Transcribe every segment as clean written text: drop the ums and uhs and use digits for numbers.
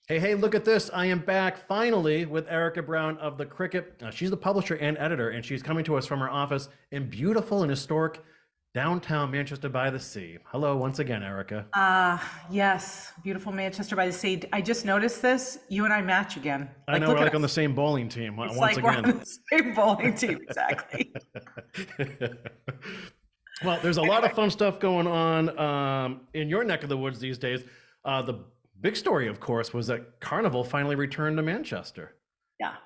Hey, hey, look at this. I am back finally with Erika Brown of The Cricket. She's the publisher and editor, and she's coming to us from her office in beautiful and historic downtown Manchester by the Sea. Hello, once again, Erika. Yes, beautiful Manchester by the Sea. I just noticed this. You and I match again. I Like, know we're look at like on the us. same bowling team It's once like we're on again. the same bowling team. Exactly. Well, there's a lot of Anyway, fun stuff going on in your neck of the woods these days. The big story, of course, was that Carnival finally returned to Manchester.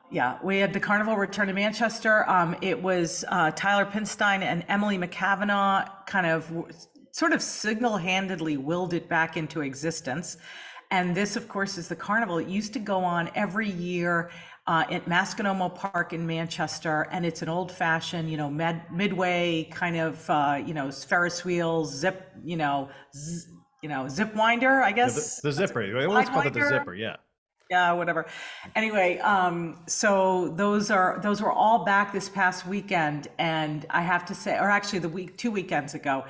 yeah. We had the Carnival return to Manchester. It was Tyler Pinstein and Emily McCavanagh kind of sort of single-handedly willed it back into existence. And this, of course, is the Carnival. It used to go on every year at Masconomo Park in Manchester, and it's an old-fashioned, midway kind of, Ferris wheels, zip, zip winder, I Yeah, the, guess. the That's a zipper. We always glide called it the winder. zipper. Yeah. Yeah, whatever. Anyway, so those were all back this past weekend, and I have to say, or actually the week 2 weekends ago,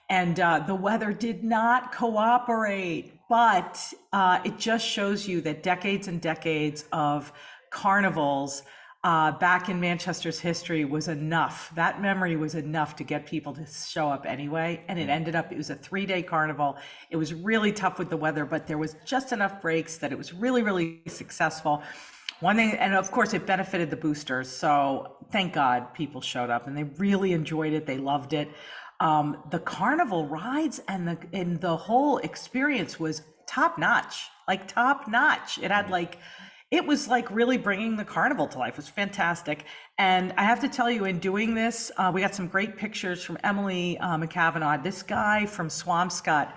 and the weather did not cooperate. But it just shows you that decades and decades of carnivals back in Manchester's history was enough. That memory was enough to get people to show up anyway. And it ended up, it was a 3-day carnival. It was really tough with the weather, but there was just enough breaks that it was really, really successful. One thing, and of course, it benefited the boosters. So thank God people showed up and they really enjoyed it. They loved it. The carnival rides and the whole experience was top notch, like top notch. It was like really bringing the carnival to life. It was fantastic. And I have to tell you, in doing this, we got some great pictures from Emily McCavanagh, this guy from Swampscott.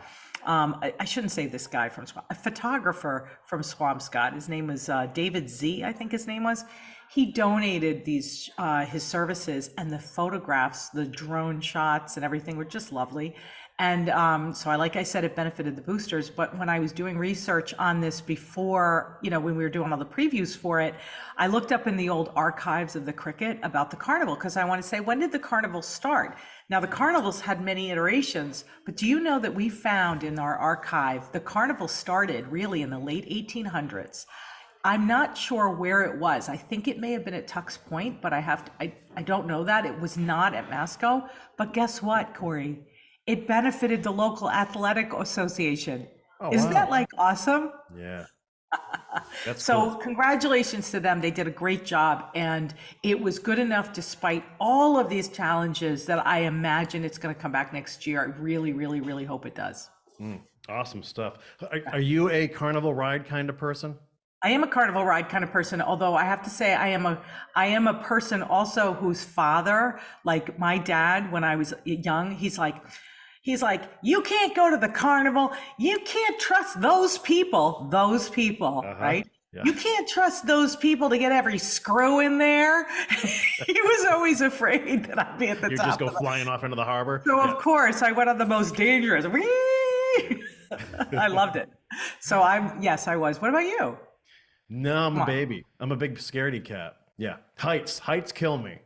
I shouldn't say this guy from a photographer from Swampscott. His name was David Z, I think his name was. He donated these his services, and the photographs, the drone shots and everything were just lovely. And so like I said, it benefited the boosters. But when I was doing research on this before, when we were doing all the previews for it, I looked up in the old archives of the cricket about the carnival, because I want to say, when did the carnival start? Now, the carnivals had many iterations, but do you know that we found in our archive, the carnival started really in the late 1800s. I'm not sure where it was. I think it may have been at Tux Point, but I don't know that. It was not at Masco. But guess what, Kory? It benefited the local athletic association. Oh, Isn't that wow. like awesome? Yeah. That's So cool. congratulations to them. They did a great job, and it was good enough despite all of these challenges that I imagine it's going to come back next year. I really, really, really hope it does. Awesome stuff. Are you a carnival ride kind of person? I am a carnival ride kind of person, although I have to say I am a person also whose father, like my dad, when I was young, he's like, you can't go to the carnival. You can't trust those people, Uh-huh. right? Yeah. You can't trust those people to get every screw in there. He was always afraid that I'd be at the You just top go of the. flying off into the harbor. So Yeah. of course I went on the most dangerous. Whee! I loved it. So yes, I was. What about you? No, I'm Come a on. baby. I'm a big scaredy cat. Yeah. Heights kill me.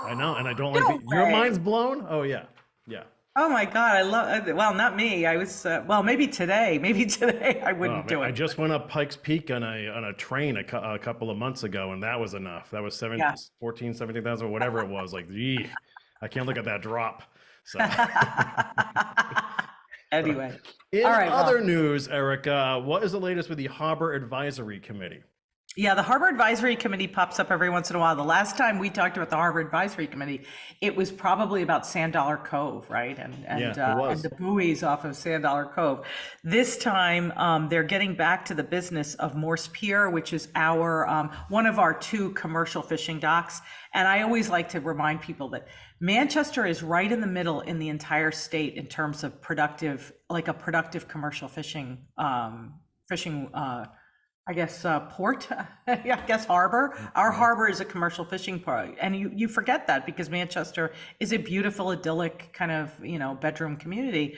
I know, and I don't like No your mind's way. blown? Oh yeah. Yeah. Oh my God, I love, well, not me. I was, well, maybe today, I Oh wouldn't man, do I it. just went up Pikes Peak on a train a couple of months ago, and that was enough. That was Yeah. 17,000, whatever it was. Like, gee, I can't look at that drop. So, Anyway. All in right. other Well, news, Erica, what is the latest with the Harbor Advisory Committee? yeah, the Harbor Advisory Committee pops up every once in a while. The last time we talked about the Harbor Advisory Committee, it was probably about Sand Dollar Cove, right? And Yeah, and it uh, and was. the buoys off of Sand Dollar Cove. This time, they're getting back to the business of Morse Pier, which is our one of our two commercial fishing docks. And I always like to remind people that Manchester is right in the middle in the entire state in terms of like a productive commercial fishing. I guess port, yeah, I guess harbor. Our Yeah. harbor is a commercial fishing port, and you forget that because Manchester is a beautiful, idyllic kind of bedroom community.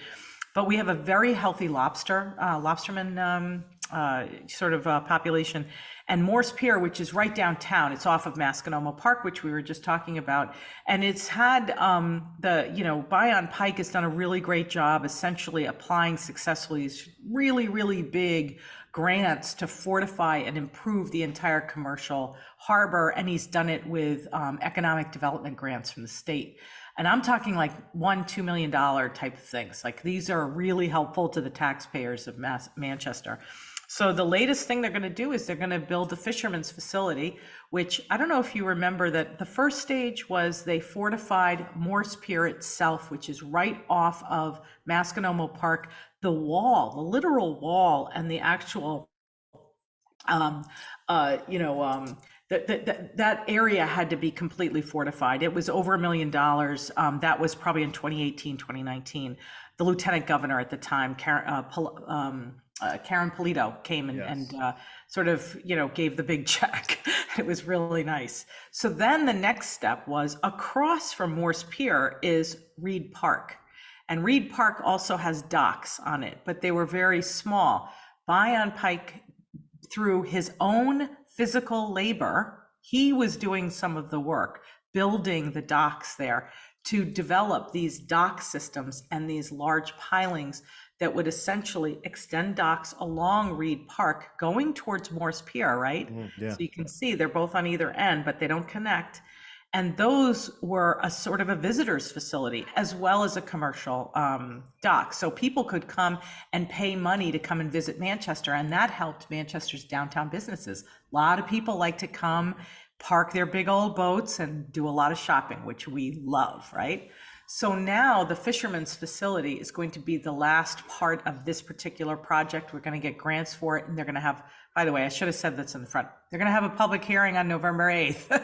But we have a very healthy lobsterman population. And Morse Pier, which is right downtown, it's off of Masconomo Park, which we were just talking about. And it's had Bion Pike has done a really great job essentially applying successfully these really, really big grants to fortify and improve the entire commercial harbor. And he's done it with economic development grants from the state. And I'm talking like $1-2 million type of things. Like these are really helpful to the taxpayers of Manchester. So the latest thing they're going to do is they're going to build the fisherman's facility, which I don't know if you remember that the first stage was they fortified Morse Pier itself, which is right off of Masconomo Park. The wall, the literal wall, and the actual that area had to be completely fortified. It was over $1 million. That was probably in 2018, 2019. The lieutenant governor at the time, Karen Polito, came and gave the big check. It was really nice. So then the next step was across from Morse Pier is Reed Park. And Reed Park also has docks on it, but they were very small. Bion Pike, through his own physical labor, he was doing some of the work, building the docks there to develop these dock systems and these large pilings that would essentially extend docks along Reed Park going towards Morse Pier, right? Yeah. So you can see they're both on either end, but they don't connect. And those were a sort of a visitor's facility as well as a commercial dock. So people could come and pay money to come and visit Manchester, and that helped Manchester's downtown businesses. A lot of people like to come, park their big old boats and do a lot of shopping, which we love, right? So now the fisherman's facility is going to be the last part of this particular project. We're going to get grants for it, and they're going to have, by the way, I should have said this in the front. They're going to have a public hearing on November 8th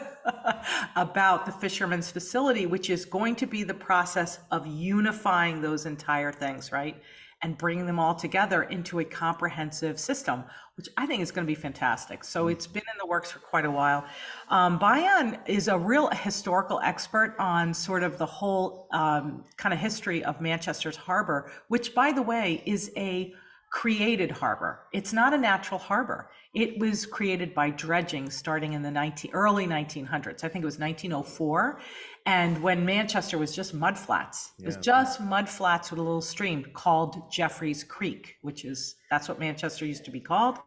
about the fisherman's facility, which is going to be the process of unifying those entire things, right? And bringing them all together into a comprehensive system, which I think is going to be fantastic. So it's been in the works for quite a while. Bion is a real historical expert on sort of the whole kind of history of Manchester's harbor, which, by the way, is a created harbor. It's not a natural harbor. It was created by dredging starting in the early 1900s. I think it was 1904. And when Manchester was just mud flats, it was just mud flats with a little stream called Jeffreys Creek, that's what Manchester used to be called.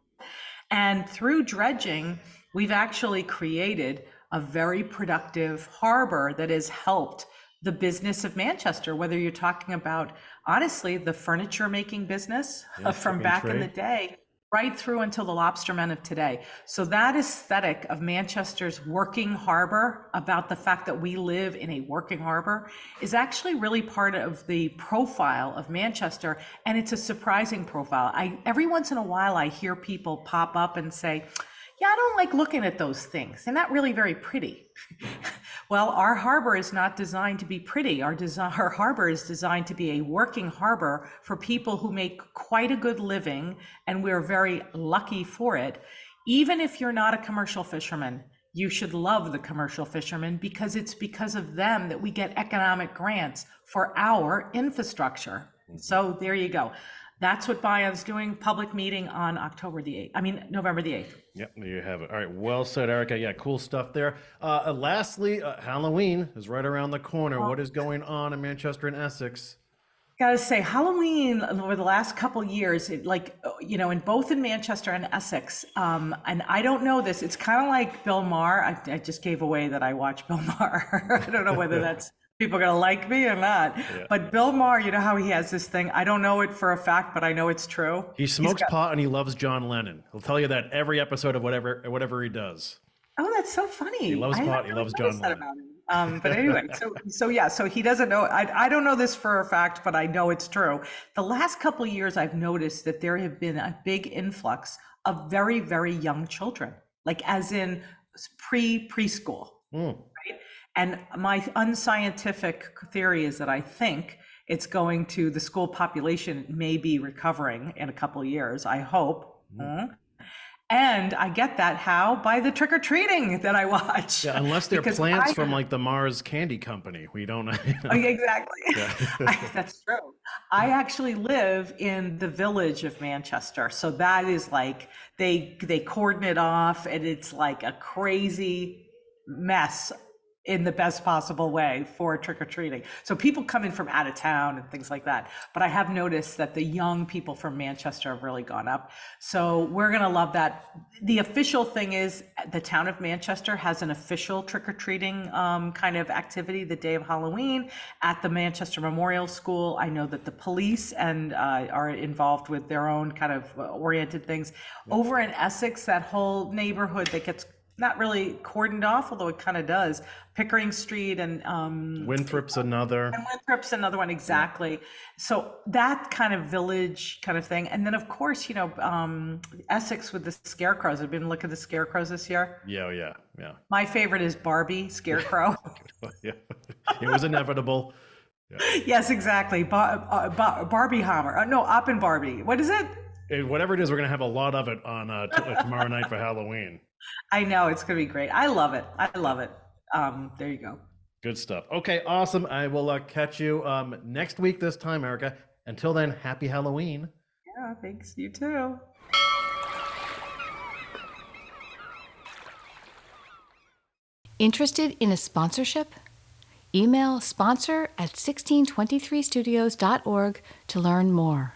And through dredging, we've actually created a very productive harbor that has helped the business of Manchester, whether you're talking about, honestly, the furniture making business from back in the day, right through until the lobstermen of today. So that aesthetic of Manchester's working harbor, about the fact that we live in a working harbor, is actually really part of the profile of Manchester. And it's a surprising profile. Every once in a while, I hear people pop up and say, yeah, I don't like looking at those things. They're not really very pretty. Well, our harbor is not designed to be pretty. Our harbor is designed to be a working harbor for people who make quite a good living, and we're very lucky for it. Even if you're not a commercial fisherman, you should love the commercial fishermen, because it's because of them that we get economic grants for our infrastructure. So there you go. That's what Bion's doing. Public meeting on November the 8th. Yep, there you have it. All right, well said, Erika. Yeah, cool stuff there. Lastly, Halloween is right around the corner. What is going on in Manchester and Essex? Gotta say, Halloween over the last couple years, in both in Manchester and Essex, and I don't know this, it's kind of like Bill Maher. I just gave away that I watch Bill Maher. I don't know whether that's people are gonna like me or not. Yeah. But Bill Maher, you know how he has this thing? I don't know it for a fact, but I know it's true. He smokes pot and he loves John Lennon. He'll tell you that every episode of whatever he does. Oh, that's so funny. He loves pot. He loves John Lennon. But anyway, so he doesn't know. I don't know this for a fact, but I know it's true. The last couple of years, I've noticed that there have been a big influx of very, very young children, like as in preschool. Right? And my unscientific theory is that I think it's going to, the school population may be recovering in a couple of years, I hope. And I get that how? By the trick or treating that I watch. Yeah, unless they're Because plants I from like the Mars Candy Company, we don't know. Oh, yeah, exactly. Yeah. That's true. I actually live in the village of Manchester, so that is like they cordon it off, and it's like a crazy mess in the best possible way for trick or treating. So people come in from out of town and things like that. But I have noticed that the young people from Manchester have really gone up. So we're going to love that. The official thing is the town of Manchester has an official trick or treating kind of activity the day of Halloween at the Manchester Memorial School. I know that the police and are involved with their own kind of oriented things. Over in Essex, that whole neighborhood that gets not really cordoned off, although it kind of does. Pickering Street and Winthrop's another. Winthrop's another one, exactly. So that kind of village kind of thing. And then, of course, Essex with the scarecrows. I've been looking at the scarecrows this year. Yeah, yeah, yeah. My favorite is Barbie Scarecrow. Yeah. It was inevitable. Yeah. Yes, exactly. Barbie Hammer. No, Up in Barbie. What is it? Whatever it is, we're gonna have a lot of it on tomorrow night for Halloween. I know, it's going to be great. I love it. I love it. There you go. Good stuff. Okay, awesome. I will catch you next week this time, Erika. Until then, happy Halloween. Yeah, thanks. You too. Interested in a sponsorship? Email sponsor@1623studios.org to learn more.